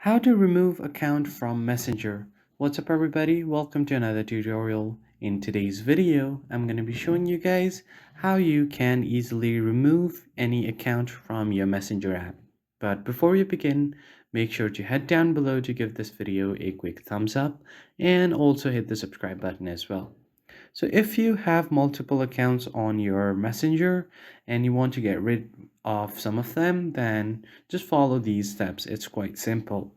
How to remove account from Messenger. What's up everybody? Welcome to another tutorial. In today's video, I'm going to be showing you guys how you can easily remove any account from your Messenger app. But before we begin, make sure to head down below to give this video a quick thumbs up and also hit the subscribe button as well. So if you have multiple accounts on your Messenger and you want to get rid of some of them, then just follow these steps. It's quite simple.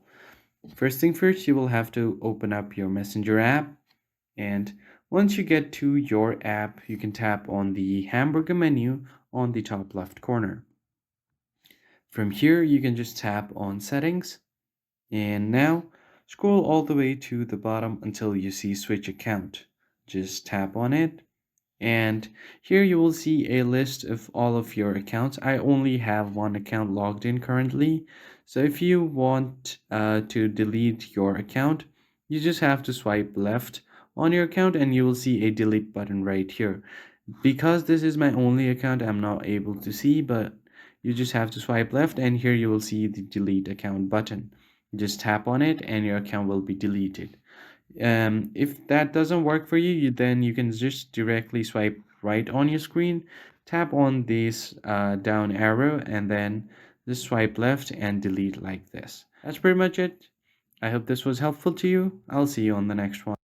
First thing first, you will have to open up your Messenger app, and once you get to your app, you can tap on the hamburger menu on the top left corner. From here, you can just tap on settings, and now scroll all the way to the bottom until you see switch account. Just tap on it, and here you will see a list of all of your accounts. I only have one account logged in currently. So if you want to delete your account, you just have to swipe left on your account and you will see a delete button right here. Because this is my only account, I'm not able to see, but you just have to swipe left and here you will see the delete account button. Just tap on it and your account will be deleted. If that doesn't work for you, then you can just directly swipe right on your screen, tap on this down arrow, and then just swipe left and delete like this. That's pretty much it. I hope this was helpful to you. I'll see you on the next one.